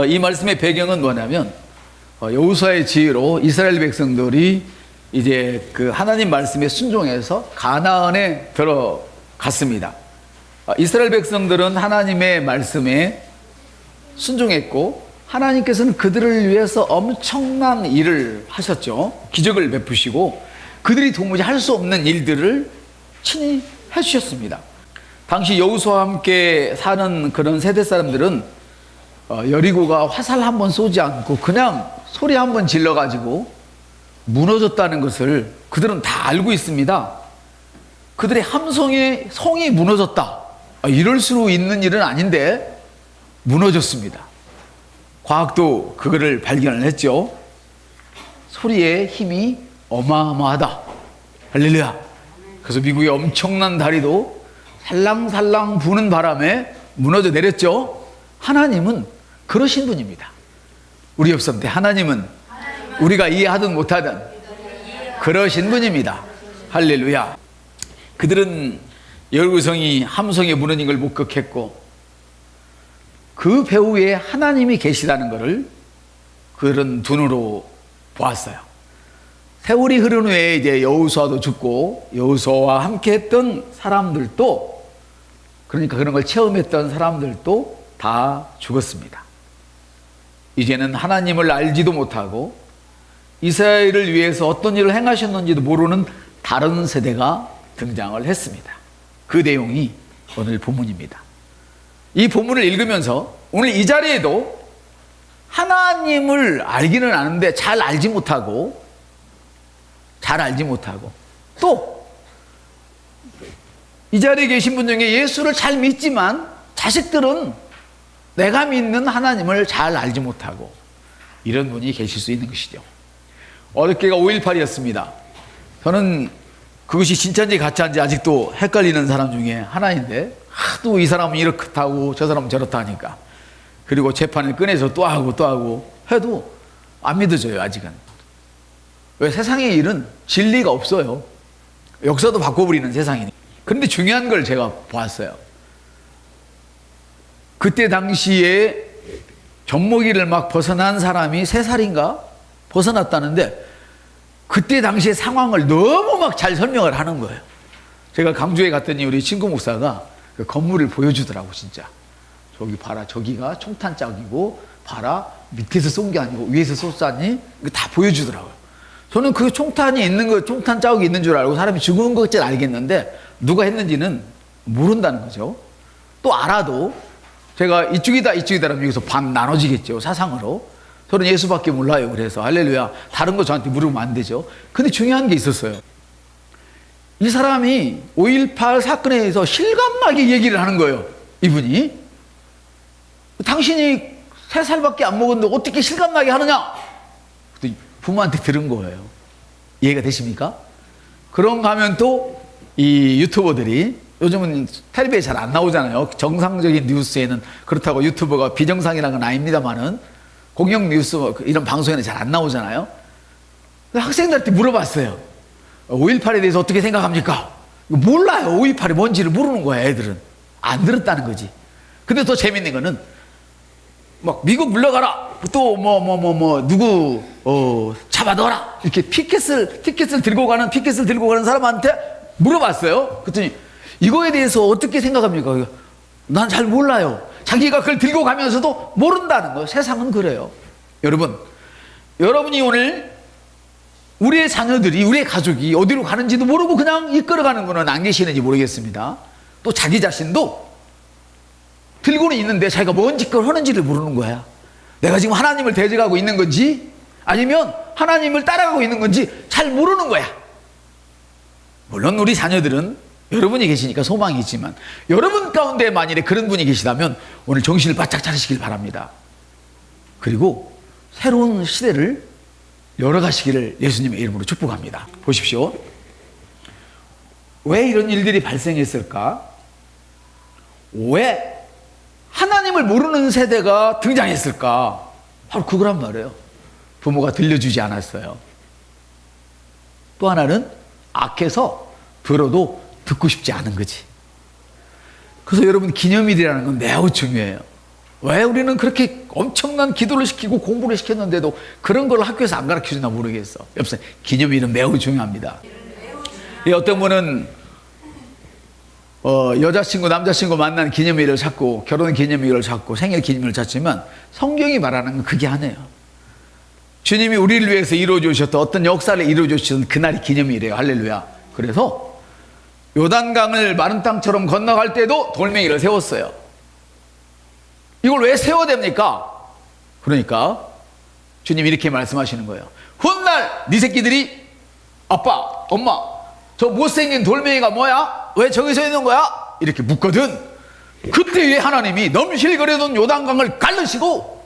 이 말씀의 배경은 뭐냐면 여호수아의 지혜로 이스라엘 백성들이 이제 그 하나님 말씀에 순종해서 가나안에 들어갔습니다. 이스라엘 백성들은 하나님의 말씀에 순종했고 하나님께서는 그들을 위해서 엄청난 일을 하셨죠. 기적을 베푸시고 그들이 도무지 할 수 없는 일들을 친히 해주셨습니다. 당시 여호수아와 함께 사는 그런 세대 사람들은 여리고가 화살 한 번 쏘지 않고 그냥 소리 한 번 질러가지고 무너졌다는 것을 그들은 다 알고 있습니다. 그들의 함성에 성이 무너졌다. 이럴 수 있는 일은 아닌데 무너졌습니다. 과학도 그거를 발견을 했죠. 소리의 힘이 어마어마하다. 할렐루야. 그래서 미국의 엄청난 다리도 살랑살랑 부는 바람에 무너져 내렸죠. 하나님은 그러신 분입니다. 우리 옆사람한테 하나님은 우리가 이해하든 못하든 그러신 분입니다. 할렐루야. 그들은 여리고성이 함성에 무너진 걸 목격했고 그 배후에 하나님이 계시다는 것을 그들은 눈으로 보았어요. 세월이 흐른 후에 이제 여호수아도 죽고 여호수아와 함께 했던 사람들도, 그러니까 그런 걸 체험했던 사람들도 다 죽었습니다. 이제는 하나님을 알지도 못하고 이스라엘을 위해서 어떤 일을 행하셨는지도 모르는 다른 세대가 등장을 했습니다. 그 내용이 오늘 본문입니다. 이 본문을 읽으면서 오늘 이 자리에도 하나님을 알기는 아는데 잘 알지 못하고 또 이 자리에 계신 분 중에 예수를 잘 믿지만 자식들은 내가 믿는 하나님을 잘 알지 못하고 이런 분이 계실 수 있는 것이죠. 어저께가 5.18이었습니다. 저는 그것이 진짜인지 가짜인지 아직도 헷갈리는 사람 중에 하나인데 하도 이 사람은 이렇다고 저 사람은 저렇다 하니까, 그리고 재판을 꺼내서 또 하고 해도 안 믿어져요. 아직은. 왜? 세상의 일은 진리가 없어요. 역사도 바꿔버리는 세상이니. 그런데 중요한 걸 제가 보았어요. 그때 당시에 젖먹이를 막 벗어난 사람이 3살인가 벗어났다는데 그때 당시의 상황을 너무 막 잘 설명을 하는 거예요. 제가 강주에 갔더니 우리 친구 목사가 그 건물을 보여주더라고. 진짜 저기 봐라, 저기가 총탄짝이고 봐라, 밑에서 쏜 게 아니고 위에서 쏘았니? 이거 다 보여주더라고요. 저는 그 총탄이 있는 거, 총탄 자국이 있는 줄 알고 사람이 죽은 것까지는 알겠는데 누가 했는지는 모른다는 거죠. 또 알아도 제가 이쪽이다라면 여기서 반 나눠지겠죠. 사상으로. 저는 예수밖에 몰라요. 그래서 할렐루야. 다른 거 저한테 물으면 안 되죠. 근데 중요한 게 있었어요. 이 사람이 5.18 사건에 대해서 실감나게 얘기를 하는 거예요. 이분이. 당신이 3살밖에 안 먹었는데 어떻게 실감나게 하느냐? 부모한테 들은 거예요. 이해가 되십니까? 그런가 하면 또 이 유튜버들이, 요즘은 텔레비에 잘 안 나오잖아요. 정상적인 뉴스에는 그렇다고 유튜버가 비정상이라는 건 아닙니다만은 공영 뉴스 이런 방송에는 잘 안 나오잖아요. 학생들한테 물어봤어요. 5.18에 대해서 어떻게 생각합니까? 몰라요. 5.18이 뭔지를 모르는 거야. 애들은 안 들었다는 거지. 근데 더 재밌는 거는 막 미국 물러가라, 또 누구 잡아 넣어라, 이렇게 피켓을 들고 가는 사람한테 물어봤어요. 그랬더니 이거에 대해서 어떻게 생각합니까? 난 잘 몰라요. 자기가 그걸 들고 가면서도 모른다는 거예요. 세상은 그래요. 여러분이 오늘 우리의 자녀들이, 우리의 가족이 어디로 가는지도 모르고 그냥 이끌어가는 거는 안 계시는지 모르겠습니다. 또 자기 자신도 들고는 있는데 자기가 뭔 짓을 하는지를 모르는 거야. 내가 지금 하나님을 대적하고 있는 건지 아니면 하나님을 따라가고 있는 건지 잘 모르는 거야. 물론 우리 자녀들은 여러분이 계시니까 소망이 있지만 여러분 가운데 만일에 그런 분이 계시다면 오늘 정신을 바짝 차리시길 바랍니다. 그리고 새로운 시대를 열어가시기를 예수님의 이름으로 축복합니다. 보십시오. 왜 이런 일들이 발생했을까? 왜 하나님을 모르는 세대가 등장했을까? 바로 그거란 말이에요. 부모가 들려주지 않았어요. 또 하나는 악해서 들어도 듣고 싶지 않은 거지. 그래서 여러분, 기념일이라는 건 매우 중요해요. 왜 우리는 그렇게 엄청난 기도를 시키고 공부를 시켰는데도 그런 걸 학교에서 안 가르쳐주나 모르겠어. 여러분, 기념일은 매우 중요합니다. 어떤 분은 여자친구 남자친구 만난 기념일을 찾고 결혼 기념일을 찾고 생일 기념일을 찾지만 성경이 말하는 건 그게 아니에요. 주님이 우리를 위해서 이루어주셨던 어떤 역사를 이루어주신 그날이 기념일이에요. 할렐루야. 그래서 요단강을 마른 땅처럼 건너갈 때도 돌멩이를 세웠어요. 이걸 왜 세워야 됩니까? 그러니까 주님이 이렇게 말씀하시는 거예요. 훗날 네 새끼들이 아빠 엄마 저 못생긴 돌멩이가 뭐야? 왜 저기 서 있는 거야? 이렇게 묻거든. 그때에 하나님이 넘실거려놓은 요단강을 갈르시고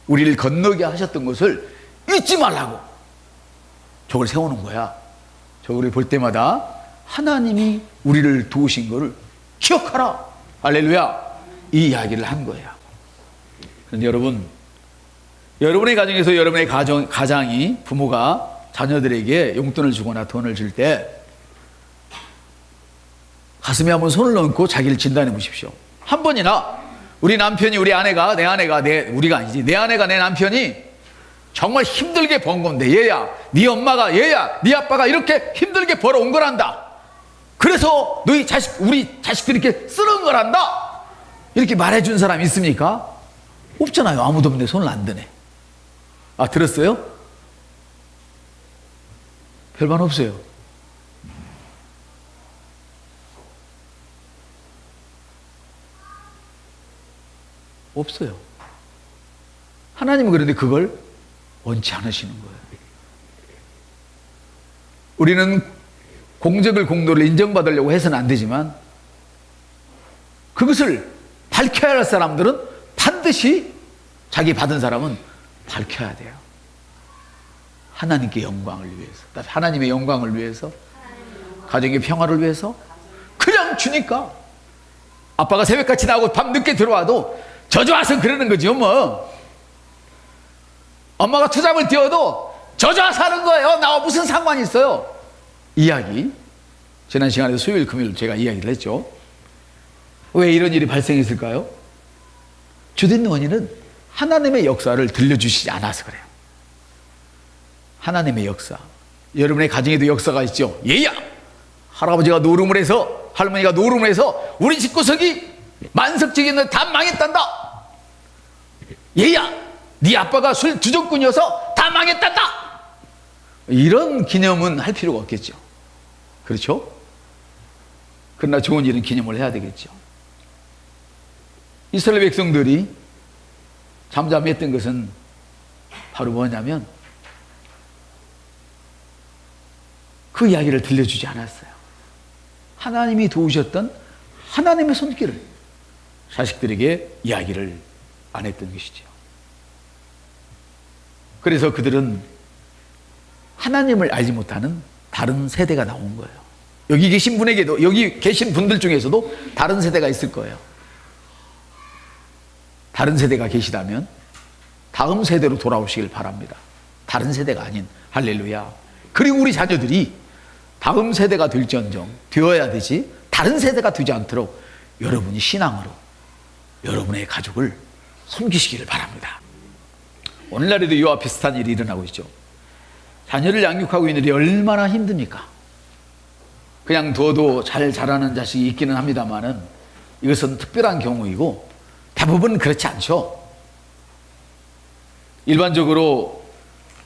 우리를 건너게 하셨던 것을 잊지 말라고 저걸 세우는 거야. 저걸 볼 때마다 하나님이 우리를 도우신 것을 기억하라. 할렐루야. 이 이야기를 한 거예요. 그런데 여러분, 여러분의 가정에서 여러분의 가장이 부모가 자녀들에게 용돈을 주거나 돈을 줄 때 가슴에 한번 손을 얹고 자기를 진단해 보십시오. 한 번이나 우리 남편이 우리 아내가 우리가 아니지 내 아내가 내 남편이 정말 힘들게 번 건데 얘야 네 엄마가 얘야 네 아빠가 이렇게 힘들게 벌어온 거란다. 그래서 너희 우리 자식들이 이렇게 쓰는 거란다. 이렇게 말해준 사람 있습니까? 없잖아요. 아무도 없는데 손을 안 드네. 아, 들었어요? 별반 없어요. 없어요. 하나님은 그런데 그걸 원치 않으시는 거예요. 우리는 공적을 공로를 인정받으려고 해서는 안 되지만 그것을 밝혀야 할 사람들은 반드시 자기 받은 사람은 밝혀야 돼요. 하나님께 영광을 위해서, 하나님의 영광을 위해서, 가정의 평화를 위해서 그냥 주니까. 아빠가 새벽같이 나오고 밤 늦게 들어와도 저주와서 그러는 거죠 뭐. 엄마가 투잡을 띄워도 저주와서 하는 거예요. 나와 무슨 상관이 있어요. 이야기 지난 시간에 수요일 금요일 제가 이야기를 했죠. 왜 이런 일이 발생했을까요? 주된 원인은 하나님의 역사를 들려주시지 않아서 그래요. 하나님의 역사. 여러분의 가정에도 역사가 있죠. 얘야 할아버지가 노름을 해서 할머니가 노름을 해서 우리 집구석이 만석적인 다 망했단다. 얘야 네 아빠가 술 주정꾼이어서 다 망했단다. 이런 기념은 할 필요가 없겠죠. 그렇죠? 그러나 좋은 일은 기념을 해야 되겠죠. 이스라엘 백성들이 잠잠했던 것은 바로 뭐냐면 그 이야기를 들려주지 않았어요. 하나님이 도우셨던 하나님의 손길을 자식들에게 이야기를 안 했던 것이죠. 그래서 그들은 하나님을 알지 못하는 다른 세대가 나온 거예요. 여기 계신 분에게도, 여기 계신 분들 중에서도 다른 세대가 있을 거예요. 다른 세대가 계시다면 다음 세대로 돌아오시길 바랍니다. 다른 세대가 아닌. 할렐루야. 그리고 우리 자녀들이 다음 세대가 될지언정 되어야 되지, 다른 세대가 되지 않도록 여러분이 신앙으로 여러분의 가족을 섬기시기를 바랍니다. 오늘날에도 이와 비슷한 일이 일어나고 있죠. 자녀를 양육하고 있는 일이 얼마나 힘듭니까? 그냥 둬도 잘 자라는 자식이 있기는 합니다만은 이것은 특별한 경우이고 대부분 그렇지 않죠. 일반적으로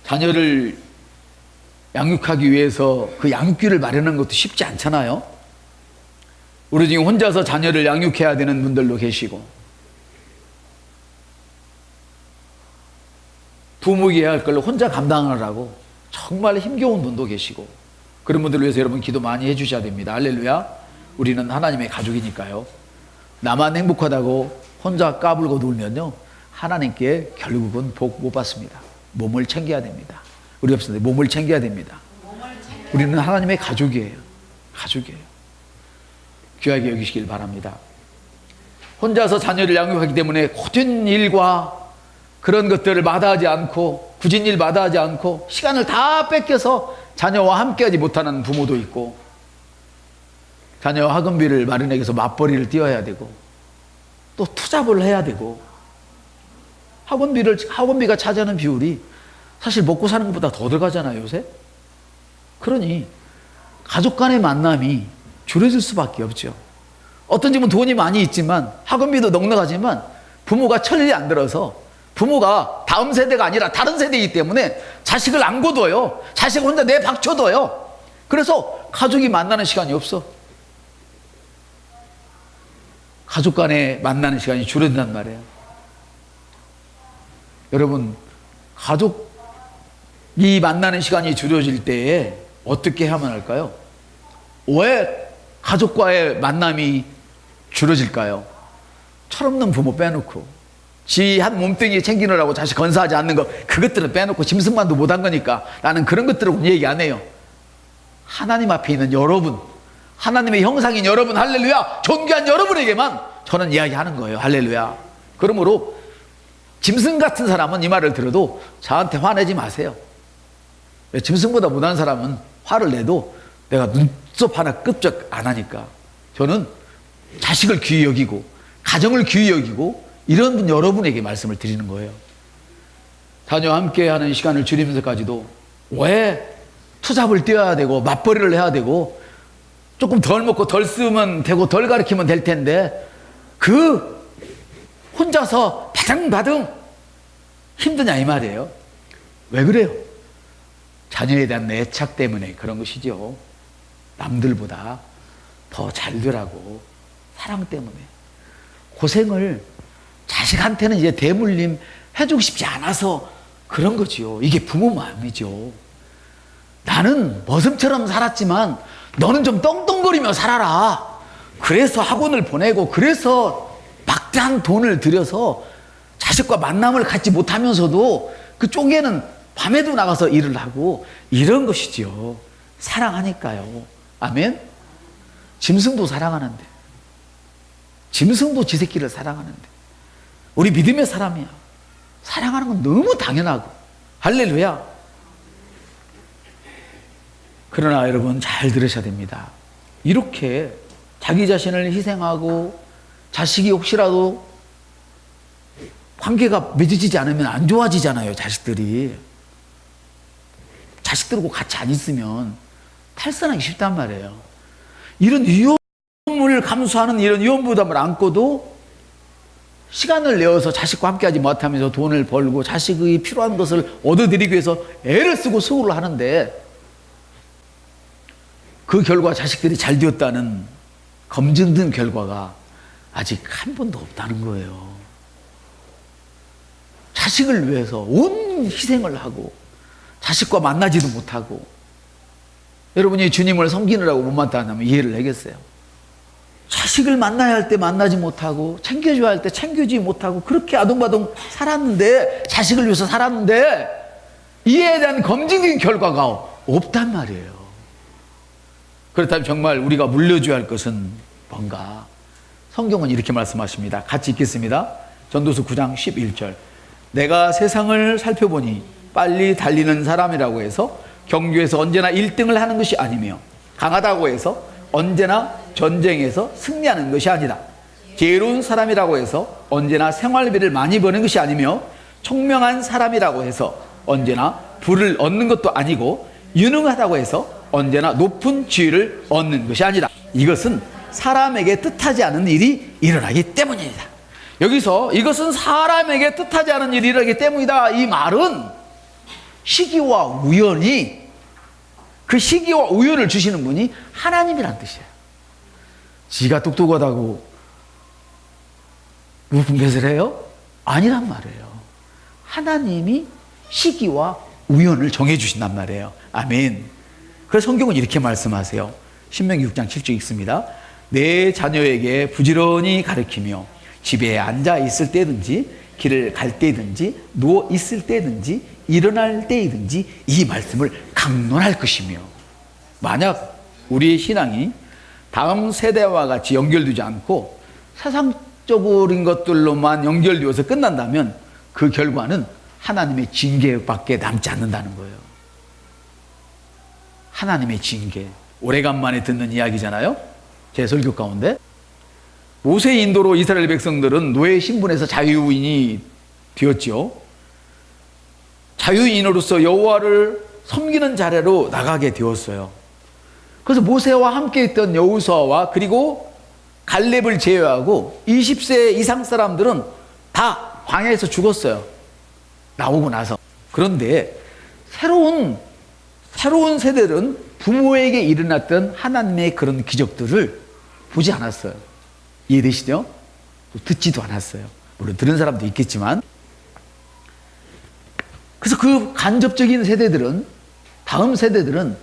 자녀를 양육하기 위해서 그 양육비를 마련하는 것도 쉽지 않잖아요. 우리 중에 혼자서 자녀를 양육해야 되는 분들도 계시고 부모에게 할 걸 혼자 감당하느라고 정말 힘겨운 분도 계시고 그런 분들을 위해서 여러분 기도 많이 해주셔야 됩니다. 할렐루야. 우리는 하나님의 가족이니까요. 나만 행복하다고 혼자 까불고 놀면요 하나님께 결국은 복 못 받습니다. 몸을 챙겨야 됩니다. 우리 없습니다. 몸을 챙겨야 됩니다. 우리는 하나님의 가족이에요. 가족이에요. 귀하게 여기시길 바랍니다. 혼자서 자녀를 양육하기 때문에 고된 일과 그런 것들을 마다하지 않고 굳은 일 마다하지 않고 시간을 다 뺏겨서 자녀와 함께하지 못하는 부모도 있고 자녀 학원비를 마련하기 위해서 맞벌이를 뛰어야 되고 또 투잡을 해야 되고, 학원비가 차지하는 비율이 사실 먹고 사는 것보다 더 들어가잖아요, 요새. 그러니 가족 간의 만남이 줄어들 수밖에 없죠. 어떤 집은 돈이 많이 있지만 학원비도 넉넉하지만 부모가 천리 안 들어서, 부모가 다음 세대가 아니라 다른 세대이기 때문에 자식을 안 거둬요. 자식을 혼자 내박쳐둬요. 그래서 가족이 만나는 시간이 없어. 가족 간에 만나는 시간이 줄어든단 말이에요. 여러분, 가족이 만나는 시간이 줄어질 때에 어떻게 하면 할까요? 왜 가족과의 만남이 줄어질까요? 철없는 부모 빼놓고, 지 한 몸뚱이 챙기느라고 자식 건사하지 않는 거, 그것들은 빼놓고 짐승만도 못한 거니까 나는 그런 것들은 얘기 안 해요. 하나님 앞에 있는 여러분, 하나님의 형상인 여러분, 할렐루야, 존귀한 여러분에게만 저는 이야기하는 거예요. 할렐루야. 그러므로 짐승 같은 사람은 이 말을 들어도 저한테 화내지 마세요. 짐승보다 못한 사람은 화를 내도 내가 눈썹 하나 끄적 안 하니까. 저는 자식을 귀히 여기고 가정을 귀히 여기고 이런 분 여러분에게 말씀을 드리는 거예요. 자녀와 함께하는 시간을 줄이면서까지도 왜 투잡을 뛰어야 되고 맞벌이를 해야 되고 조금 덜 먹고 덜 쓰면 되고 덜 가르치면 될 텐데 그 혼자서 바등바등 힘드냐 이 말이에요. 왜 그래요? 자녀에 대한 애착 때문에 그런 것이죠. 남들보다 더 잘 되라고 사랑 때문에 고생을 자식한테는 이제 대물림 해주고 싶지 않아서 그런 거지요. 이게 부모 마음이죠. 나는 머슴처럼 살았지만 너는 좀 떵떵거리며 살아라. 그래서 학원을 보내고 그래서 막대한 돈을 들여서 자식과 만남을 갖지 못하면서도 그쪽에는 밤에도 나가서 일을 하고 이런 것이지요. 사랑하니까요. 아멘. 짐승도 사랑하는데, 짐승도 지 새끼를 사랑하는데 우리 믿음의 사람이야. 사랑하는 건 너무 당연하고. 할렐루야. 그러나 여러분 잘 들으셔야 됩니다. 이렇게 자기 자신을 희생하고 자식이 혹시라도 관계가 맺어지지 않으면 안 좋아지잖아요. 자식들이. 자식들하고 같이 안 있으면 탈선하기 쉽단 말이에요. 이런 위험을 감수하는 이런 위험 부담을 안고도 시간을 내어서 자식과 함께하지 못하면서 돈을 벌고 자식이 필요한 것을 얻어드리기 위해서 애를 쓰고 수고를 하는데 그 결과 자식들이 잘 되었다는 검증된 결과가 아직 한 번도 없다는 거예요. 자식을 위해서 온 희생을 하고 자식과 만나지도 못하고 여러분이 주님을 섬기느라고 못 만나면 이해를 하겠어요. 자식을 만나야 할 때 만나지 못하고 챙겨줘야 할 때 챙겨주지 못하고 그렇게 아동바동 살았는데 자식을 위해서 살았는데 이에 대한 검증된 결과가 없단 말이에요. 그렇다면 정말 우리가 물려줘야 할 것은 뭔가? 성경은 이렇게 말씀하십니다. 같이 읽겠습니다. 전도서 9장 11절. 내가 세상을 살펴보니 빨리 달리는 사람이라고 해서 경주에서 언제나 1등을 하는 것이 아니며 강하다고 해서 언제나 전쟁에서 승리하는 것이 아니다. 지혜로운 사람이라고 해서 언제나 생활비를 많이 버는 것이 아니며 총명한 사람이라고 해서 언제나 부를 얻는 것도 아니고 유능하다고 해서 언제나 높은 지위를 얻는 것이 아니다. 이것은 사람에게 뜻하지 않은 일이 일어나기 때문이다. 여기서 이것은 사람에게 뜻하지 않은 일이 일어나기 때문이다. 이 말은 시기와 우연히 그 시기와 우연을 주시는 분이 하나님이란 뜻이에요. 지가 똑똑하다고 높은 것을 해요? 아니란 말이에요. 하나님이 시기와 우연을 정해 주신단 말이에요. 아멘. 그래서 성경은 이렇게 말씀하세요. 신명기 6장 7절 읽습니다. 내 자녀에게 부지런히 가르치며 집에 앉아 있을 때든지 길을 갈 때든지 누워 있을 때든지 일어날 때이든지 이 말씀을 강론할 것이며 만약 우리의 신앙이 다음 세대와 같이 연결되지 않고 세상적인 것들로만 연결되어서 끝난다면 그 결과는 하나님의 징계밖에 남지 않는다는 거예요. 하나님의 징계. 오래간만에 듣는 이야기잖아요. 제 설교 가운데 모세의 인도로 이스라엘 백성들은 노예 신분에서 자유인이 되었죠. 자유인으로서 여호와를 섬기는 자리로 나가게 되었어요. 그래서 모세와 함께 있던 여호수아와 그리고 갈렙을 제외하고 20세 이상 사람들은 다 광야에서 죽었어요. 나오고 나서. 그런데 새로운 세대들은 부모에게 일어났던 하나님의 그런 기적들을 보지 않았어요. 이해되시죠? 듣지도 않았어요. 물론 들은 사람도 있겠지만. 그래서 그 간접적인 세대들은, 다음 세대들은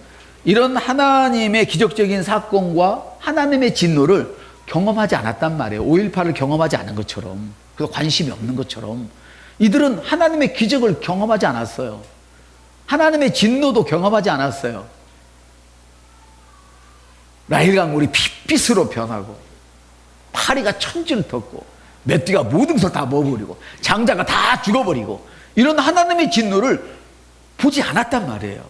이런 하나님의 기적적인 사건과 하나님의 진노를 경험하지 않았단 말이에요. 5.18을 경험하지 않은 것처럼, 그래서 관심이 없는 것처럼 이들은 하나님의 기적을 경험하지 않았어요. 하나님의 진노도 경험하지 않았어요. 나일 강물이 핏빛으로 변하고 파리가 천지를 덮고 멧돼지가 모든 것을 다 먹어버리고 장자가 다 죽어버리고 이런 하나님의 진노를 보지 않았단 말이에요.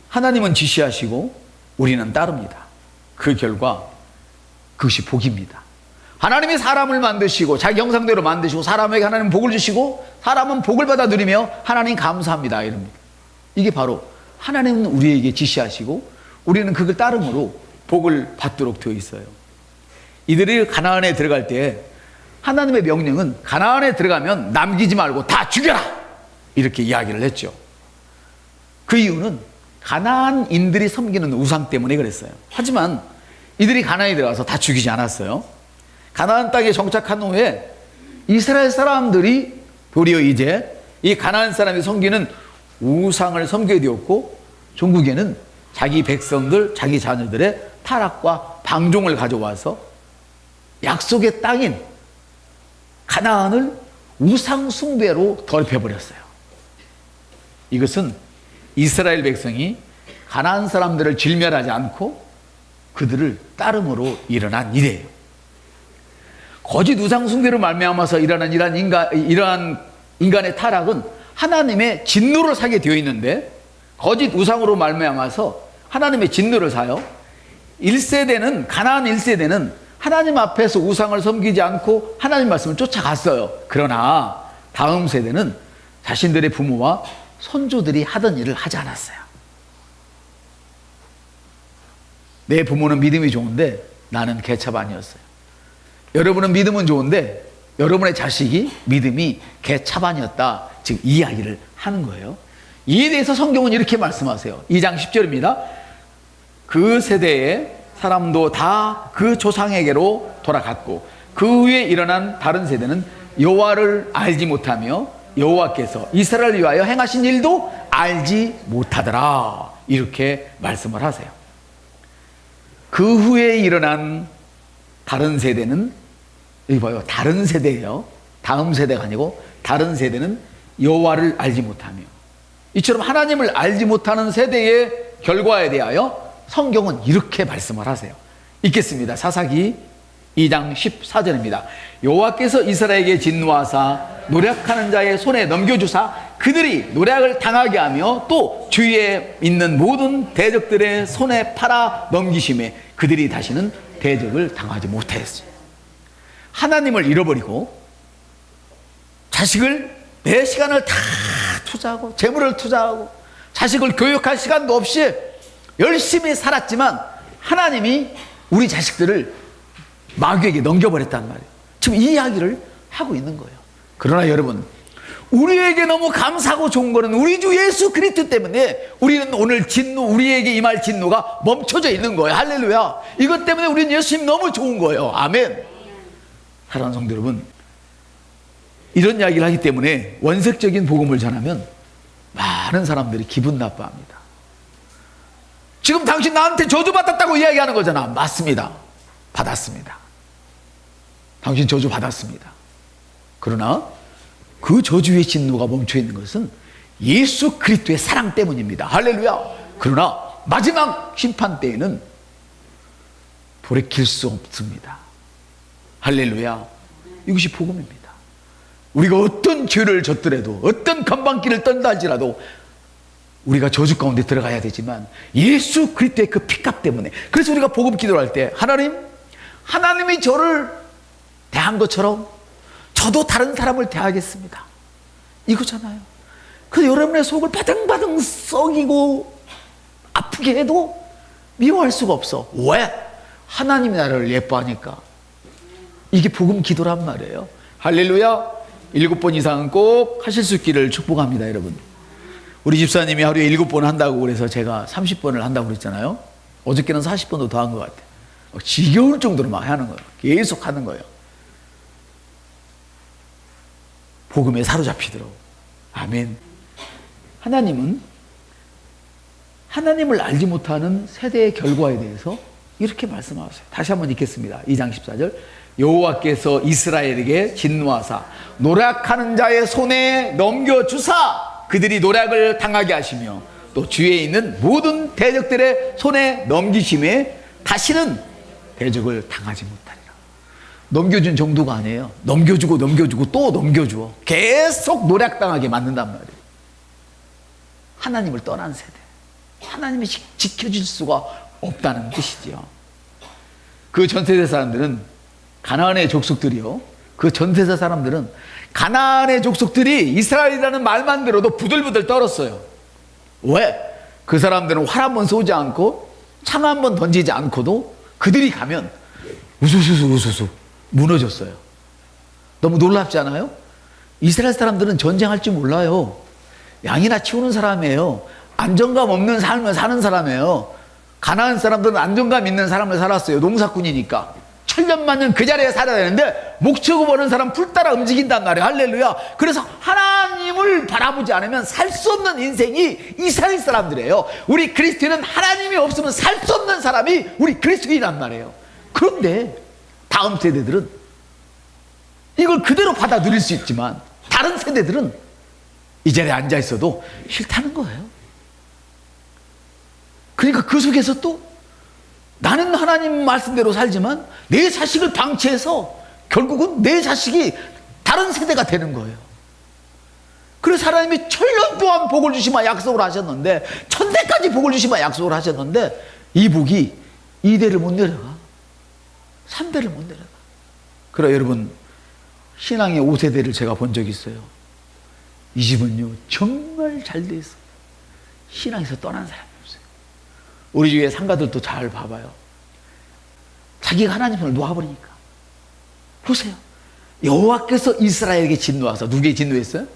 하나님은 지시하시고 우리는 따릅니다. 그 결과 그것이 복입니다. 하나님이 사람을 만드시고 자기 형상대로 만드시고 사람에게 하나님 복을 주시고 사람은 복을 받아 누리며 하나님 감사합니다 이럽니다. 이게 바로 하나님은 우리에게 지시하시고 우리는 그걸 따름으로 복을 받도록 되어 있어요. 이들이 가나안에 들어갈 때 하나님의 명령은 가나안에 들어가면 남기지 말고 다 죽여라 이렇게 이야기를 했죠. 그 이유는 가나안인들이 섬기는 우상 때문에 그랬어요. 하지만 이들이 가나안에 들어가서 다 죽이지 않았어요. 가나안 땅에 정착한 후에 이스라엘 사람들이 도리어 이제 이 가나안 사람이 섬기는 우상을 섬기게 되었고 종국에는 자기 백성들, 자기 자녀들의 타락과 방종을 가져와서 약속의 땅인 가나안을 우상 숭배로 더럽혀버렸어요. 이것은 이스라엘 백성이 가나안 사람들을 질멸하지 않고 그들을 따름으로 일어난 일이에요. 거짓 우상 숭배로 말미암아서 일어난 이러한 인간의 타락은 하나님의 진노를 사게 되어 있는데 거짓 우상으로 말미암아서 하나님의 진노를 사요. 1세대는 가나안 1세대는 하나님 앞에서 우상을 섬기지 않고 하나님 말씀을 쫓아갔어요. 그러나 다음 세대는 자신들의 부모와 손주들이 하던 일을 하지 않았어요. 내 부모는 믿음이 좋은데 나는 개차반이었어요. 여러분은 믿음은 좋은데 여러분의 자식이 믿음이 개차반이었다. 지금 이 이야기를 하는 거예요. 이에 대해서 성경은 이렇게 말씀하세요. 2장 10절입니다. 그 세대의 사람도 다 그 조상에게로 돌아갔고 그 후에 일어난 다른 세대는 여호와를 알지 못하며 여호와께서 이스라엘을 위하여 행하신 일도 알지 못하더라. 이렇게 말씀을 하세요. 그 후에 일어난 다른 세대는 여기 봐요. 다른 세대예요. 다음 세대가 아니고 다른 세대는 여호와를 알지 못하며 이처럼 하나님을 알지 못하는 세대의 결과에 대하여 성경은 이렇게 말씀을 하세요. 읽겠습니다. 사사기 2장 14절입니다. 여호와께서 이스라엘에게 진노하사 노략하는 자의 손에 넘겨주사 그들이 노략을 당하게 하며 또 주위에 있는 모든 대적들의 손에 팔아 넘기심에 그들이 다시는 대적을 당하지 못하였어요. 하나님을 잃어버리고 자식을 내 시간을 다 투자하고 재물을 투자하고 자식을 교육할 시간도 없이 열심히 살았지만 하나님이 우리 자식들을 마귀에게 넘겨버렸단 말이에요. 지금 이 이야기를 하고 있는 거예요. 그러나 여러분, 우리에게 너무 감사하고 좋은 거는 우리 주 예수 그리스도 때문에 우리는 오늘 진노, 우리에게 임할 진노가 멈춰져 있는 거예요. 할렐루야. 이것 때문에 우리는 예수님 너무 좋은 거예요. 아멘. 사랑하는 성도 여러분, 이런 이야기를 하기 때문에 원색적인 복음을 전하면 많은 사람들이 기분 나빠합니다. 지금 당신 나한테 저주받았다고 이야기하는 거잖아. 맞습니다. 받았습니다. 당신 저주 받았습니다. 그러나 그 저주의 진노가 멈춰 있는 것은 예수 그리스도의 사랑 때문입니다. 할렐루야. 그러나 마지막 심판 때에는 돌이킬 수 없습니다. 할렐루야. 이것이 복음입니다. 우리가 어떤 죄를 졌더라도 어떤 건방길을 떤다 할지라도 우리가 저주 가운데 들어가야 되지만 예수 그리스도의 그 피값 때문에, 그래서 우리가 복음 기도를 할 때 하나님이 저를 대한 것처럼 저도 다른 사람을 대하겠습니다, 이거잖아요. 그래서 여러분의 속을 바등바등 썩이고 아프게 해도 미워할 수가 없어. 왜? 하나님이 나를 예뻐하니까. 이게 복음 기도란 말이에요. 할렐루야. 7번 이상은 꼭 하실 수 있기를 축복합니다, 여러분. 우리 집사님이 하루에 7번 한다고 그래서 제가 30번을 한다고 그랬잖아요. 어저께는 40번도 더 한 것 같아요. 지겨울 정도로 막 하는 거예요. 계속 하는 거예요. 복음에 사로잡히도록. 아멘. 하나님은 하나님을 알지 못하는 세대의 결과에 대해서 이렇게 말씀하세요. 다시 한번 읽겠습니다. 2장 14절. 여호와께서 이스라엘에게 진노하사 노략하는 자의 손에 넘겨주사 그들이 노략을 당하게 하시며 또 주위에 있는 모든 대적들의 손에 넘기심에 다시는 대적을 당하지 못하리라. 넘겨준 정도가 아니에요. 넘겨주고 또 넘겨줘. 계속 노략당하게 만든단 말이에요. 하나님을 떠난 세대, 하나님이 지켜줄 수가 없다는 뜻이지요. 그 전세대 사람들은 가나안의 족속들이요, 그 전세대 사람들은 가나안의 족속들이 이스라엘이라는 말만 들어도 부들부들 떨었어요. 왜? 그 사람들은 활 한 번 쏘지 않고 창 한 번 던지지 않고도 그들이 가면 우수수 무너졌어요. 너무 놀랍지 않아요? 이스라엘 사람들은 전쟁할 줄 몰라요. 양이나 치우는 사람이에요. 안정감 없는 삶을 사는 사람이에요. 가나안 사람들은 안정감 있는 사람을 살았어요. 농사꾼이니까 천년만년 그 자리에 살아야 되는데 목치고 버는 사람 풀 따라 움직인단 말이에요. 할렐루야. 그래서 하나님을 바라보지 않으면 살 수 없는 인생이 이스라엘 사람들이에요. 우리 그리스도인은 하나님이 없으면 살 수 없는 사람이 우리 그리스도인이란 말이에요. 그런데 다음 세대들은 이걸 그대로 받아들일 수 있지만 다른 세대들은 이 자리에 앉아 있어도 싫다는 거예요. 그러니까 그 속에서 또 나는 하나님 말씀대로 살지만 내 자식을 방치해서 결국은 내 자식이 다른 세대가 되는 거예요. 그래서 하나님이 천년 동안 복을 주시마 약속을 하셨는데, 천대까지 복을 주시마 약속을 하셨는데 이 복이 2대를 못 내려가, 3대를 못 내려가. 그래 여러분, 신앙의 5세대를 제가 본 적이 있어요. 이 집은요 정말 잘 돼 있어요. 신앙에서 떠난 사람이 없어요. 우리 주위에 상가들도 잘 봐봐요. 자기가 하나님을 놓아버리니까. 보세요. 여호와께서 이스라엘에게 진노하사, 누구에게 진노했어요?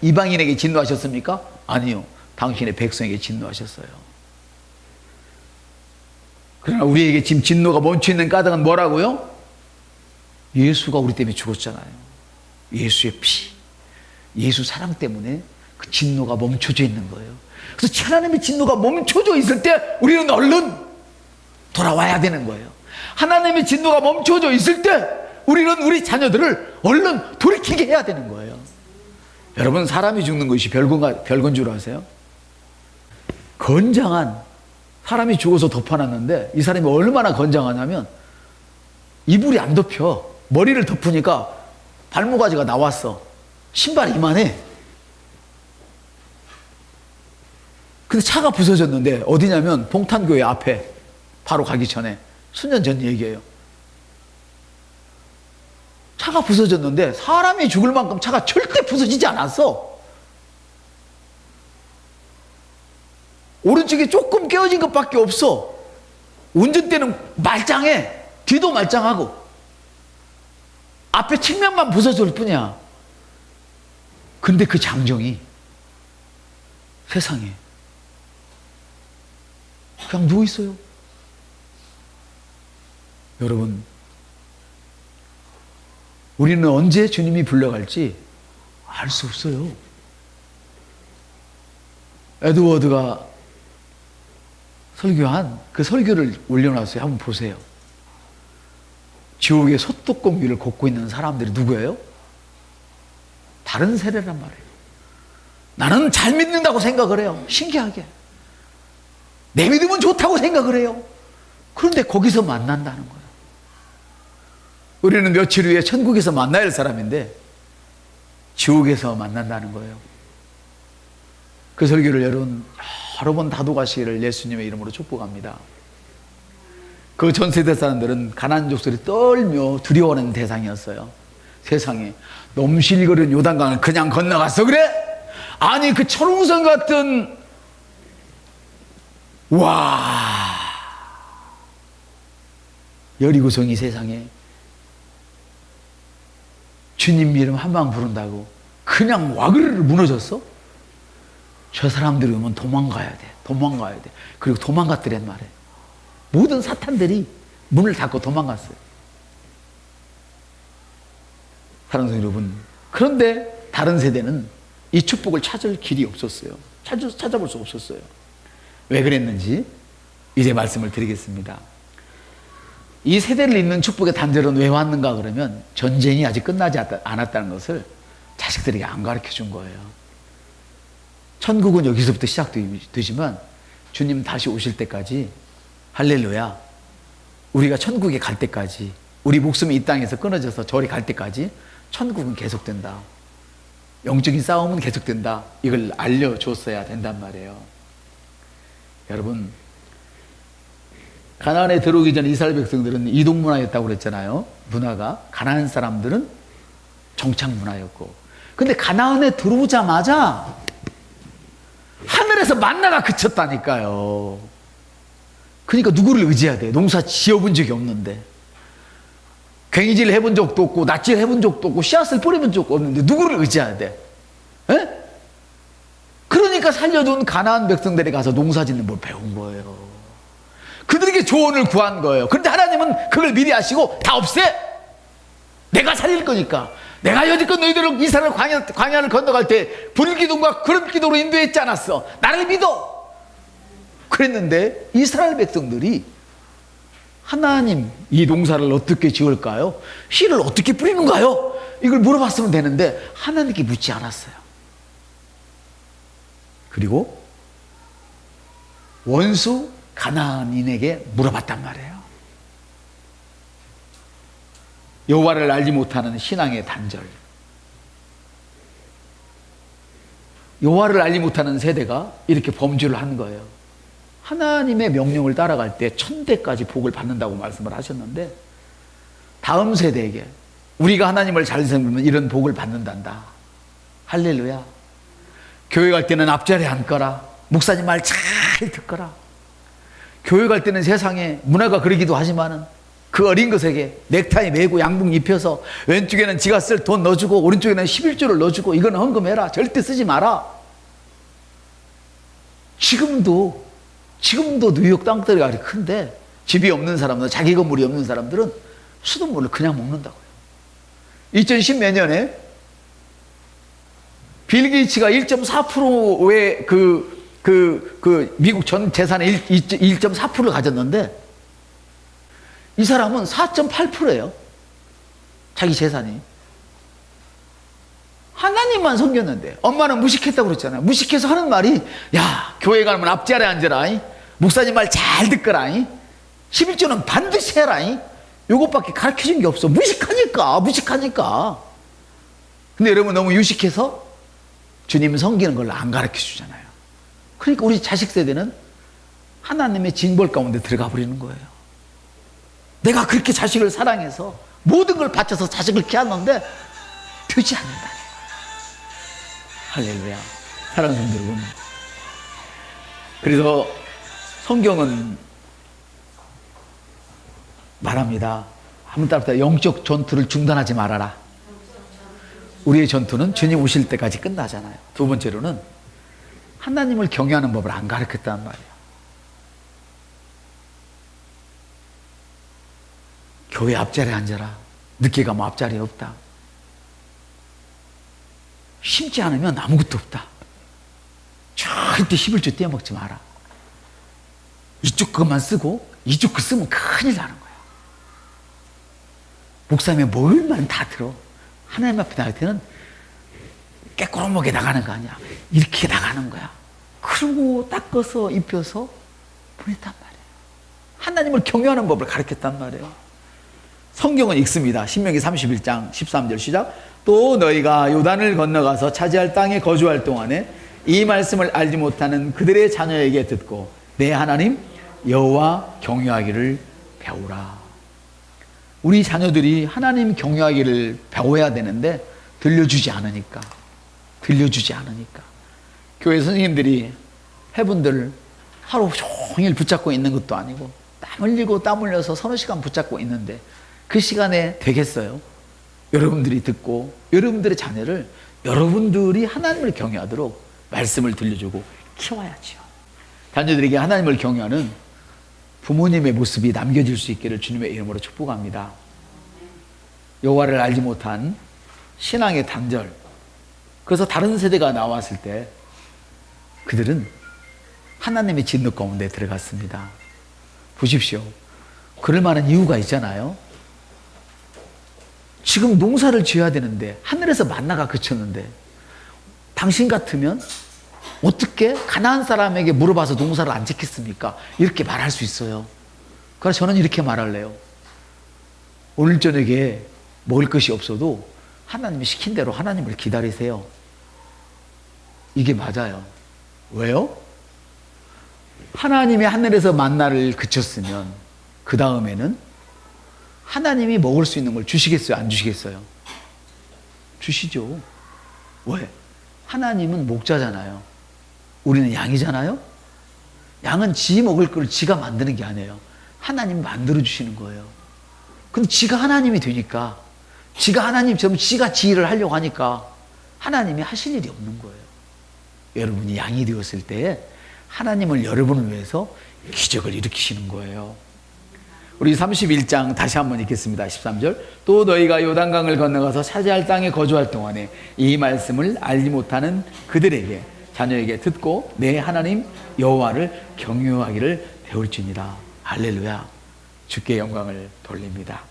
이방인에게 진노하셨습니까? 아니요, 당신의 백성에게 진노하셨어요. 그러나 우리에게 지금 진노가 멈춰있는 까닭은 뭐라고요? 예수가 우리 때문에 죽었잖아요. 예수의 피, 예수 사랑 때문에 그 진노가 멈춰져 있는 거예요. 그래서 하나님의 진노가 멈춰져 있을 때 우리는 얼른 돌아와야 되는 거예요. 하나님의 진노가 멈춰져 있을 때 우리는 우리 자녀들을 얼른 돌이키게 해야 되는 거예요. 여러분, 사람이 죽는 것이 별건 줄 아세요? 건장한 사람이 죽어서 덮어놨는데 이 사람이 얼마나 건장하냐면 이불이 안 덮여. 머리를 덮으니까 발모가지가 나왔어. 신발이 이만해. 근데 차가 부서졌는데 어디냐면 봉탄교회 앞에, 바로 가기 전에, 수년 전 얘기예요. 차가 부서졌는데 사람이 죽을 만큼 차가 절대 부서지지 않았어. 오른쪽에 조금 깨어진 것밖에 없어. 운전대는 말짱해. 뒤도 말짱하고 앞에 측면만 부서질 뿐이야. 근데 그 장정이 세상에 그냥 누워있어요. 여러분, 우리는 언제 주님이 불러갈지 알 수 없어요. 에드워드가 설교한 그 설교를 올려놨어요. 한번 보세요. 지옥의 소뚜껑 위를 걷고 있는 사람들이 누구예요? 다른 세대란 말이에요. 나는 잘 믿는다고 생각을 해요. 신기하게. 내 믿음은 좋다고 생각을 해요. 그런데 거기서 만난다는 거예요. 우리는 며칠 후에 천국에서 만나야 할 사람인데 지옥에서 만난다는 거예요. 그 설교를 여러 번 다독하시기를 예수님의 이름으로 축복합니다. 그 전 세대 사람들은 가나안 족속이 떨며 두려워하는 대상이었어요. 세상에 넘실거리는 요단강을 그냥 건너갔어 그래? 아니 그 철옹성 같은 와 여리고성이 세상에 주님 이름 한 방 부른다고 그냥 와그르르 무너졌어? 저 사람들이 오면 도망가야 돼. 도망가야 돼. 그리고 도망갔더란 말이에요. 모든 사탄들이 문을 닫고 도망갔어요. 사랑하는 여러분, 그런데 다른 세대는 이 축복을 찾을 길이 없었어요. 찾아볼 수 없었어요. 왜 그랬는지 이제 말씀을 드리겠습니다. 이 세대를 잇는 축복의 단절은 왜 왔는가 그러면 전쟁이 아직 끝나지 않았다는 것을 자식들에게 안 가르쳐 준 거예요. 천국은 여기서부터 시작되지만 주님 다시 오실 때까지 할렐루야 우리가 천국에 갈 때까지 우리 목숨이 이 땅에서 끊어져서 저리 갈 때까지 천국은 계속된다. 영적인 싸움은 계속된다. 이걸 알려줬어야 된단 말이에요. 여러분 가나안에 들어오기 전 이스라엘 백성들은 이동 문화였다고 그랬잖아요. 문화가 가나안 사람들은 정착 문화였고 근데 가나안에 들어오자마자 하늘에서 만나가 그쳤다니까요. 그러니까 누구를 의지해야 돼? 농사 지어본 적이 없는데 괭이질 해본 적도 없고 낫질 해본 적도 없고 씨앗을 뿌려본 적도 없는데 누구를 의지해야 돼? 에? 그러니까 살려둔 가나안 백성들이 가서 농사 짓는 걸 배운 거예요. 그들에게 조언을 구한 거예요. 그런데 하나님은 그걸 미리 아시고 다 없애. 내가 살릴 거니까. 내가 여지껏 너희들을 이스라엘 광야를 건너갈 때 불기둥과 그런 기도로 인도했지 않았어. 나를 믿어. 그랬는데 이스라엘 백성들이 하나님 이 농사를 어떻게 지을까요? 씨를 어떻게 뿌리는가요? 이걸 물어봤으면 되는데 하나님께 묻지 않았어요. 그리고 원수 가나안인에게 물어봤단 말이에요. 여호와를 알지 못하는 신앙의 단절. 여호와를 알지 못하는 세대가 이렇게 범죄를 하는 거예요. 하나님의 명령을 따라갈 때 1000대까지 복을 받는다고 말씀을 하셨는데 다음 세대에게 우리가 하나님을 잘 섬기면 이런 복을 받는단다. 할렐루야. 교회 갈 때는 앞자리에 앉거라. 목사님 말 잘 듣거라. 교회 갈 때는 세상에 문화가 그러기도 하지만은 그 어린 것에게 넥타이 매고 양복 입혀서 왼쪽에는 지가 쓸 돈 넣어주고 오른쪽에는 11조를 넣어주고 이건 헌금해라. 절대 쓰지 마라. 지금도 뉴욕 땅덩이가 큰데 집이 없는 사람들, 자기 건물이 없는 사람들은 수돗물을 그냥 먹는다고요. 2010몇 년에 빌 게이츠가 1.4%의 미국 전 재산의 1.4%를 가졌는데 이 사람은 4.8%예요. 자기 재산이. 하나님만 섬겼는데 엄마는 무식했다고 그랬잖아요. 무식해서 하는 말이 야 교회 가면 앞자리에 앉아라. 목사님 말 잘 듣거라. 11조는 반드시 해라. 요것밖에 가르쳐준 게 없어. 무식하니까. 근데 여러분 너무 유식해서 주님 섬기는 걸 안 가르쳐주잖아요. 그러니까 우리 자식 세대는 하나님의 징벌 가운데 들어가 버리는 거예요. 내가 그렇게 자식을 사랑해서 모든 걸 바쳐서 자식을 키웠는데 되지 않는다. 할렐루야. 사랑하는 여러분. 그래서 성경은 말합니다. 한번 따라합시다. 영적 전투를 중단하지 말아라. 우리의 전투는 주님 오실 때까지 끝나잖아요. 두 번째로는 하나님을 경외하는 법을 안 가르쳤단 말이에요. 교회 앞자리에 앉아라. 늦게 가면 앞자리 없다. 심지 않으면 아무것도 없다. 절대 11조 떼어먹지 마라. 이쪽 것만 쓰고 이쪽 거 쓰면 큰일 나는 거야. 목사님의 뭘만 다 들어. 하나님 앞에 나갈 때는 깨꼬르먹게 나가는 거 아니야. 이렇게 나가는 거야. 그러고 닦아서 입혀서 보냈단 말이에요. 하나님을 경외하는 법을 가르쳤단 말이에요. 성경은 읽습니다. 신명기 31장 13절 시작. 또 너희가 요단을 건너가서 차지할 땅에 거주할 동안에 이 말씀을 알지 못하는 그들의 자녀에게 듣고 내 하나님 여호와 경유하기를 배우라. 우리 자녀들이 하나님 경유하기를 배워야 되는데 들려주지 않으니까 교회 선생님들이 해분들 하루 종일 붙잡고 있는 것도 아니고 땀 흘리고 땀 흘려서 서너 시간 붙잡고 있는데 그 시간에 되겠어요? 여러분들이 듣고 여러분들의 자녀를 여러분들이 하나님을 경외하도록 말씀을 들려주고 키워야지요. 자녀들에게 하나님을 경외하는 부모님의 모습이 남겨질 수 있기를 주님의 이름으로 축복합니다. 여호와를 알지 못한 신앙의 단절. 그래서 다른 세대가 나왔을 때 그들은 하나님의 진노 가운데 들어갔습니다. 보십시오. 그럴 만한 이유가 있잖아요. 지금 농사를 지어야 되는데 하늘에서 만나가 그쳤는데 당신 같으면 어떻게 가나안 사람에게 물어봐서 농사를 안 짓겠습니까? 이렇게 말할 수 있어요. 그래서 저는 이렇게 말할래요. 오늘 저녁에 먹을 것이 없어도 하나님이 시킨 대로 하나님을 기다리세요. 이게 맞아요. 왜요? 하나님이 하늘에서 만나를 그쳤으면 그 다음에는 하나님이 먹을 수 있는 걸 주시겠어요? 안 주시겠어요? 주시죠. 왜? 하나님은 목자잖아요. 우리는 양이잖아요. 양은 지 먹을 걸 지가 만드는 게 아니에요. 하나님 만들어 주시는 거예요. 근데 지가 하나님이 되니까 지가 하나님처럼 지가 지 일을 하려고 하니까 하나님이 하실 일이 없는 거예요. 여러분이 양이 되었을 때 하나님을 여러분을 위해서 기적을 일으키시는 거예요. 우리 31장 다시 한번 읽겠습니다. 13절. 또 너희가 요단강을 건너가서 차지할 땅에 거주할 동안에 이 말씀을 알지 못하는 그들에게 자녀에게 듣고 내 하나님 여호와를 경유하기를 배울지니라. 할렐루야. 주께 영광을 돌립니다.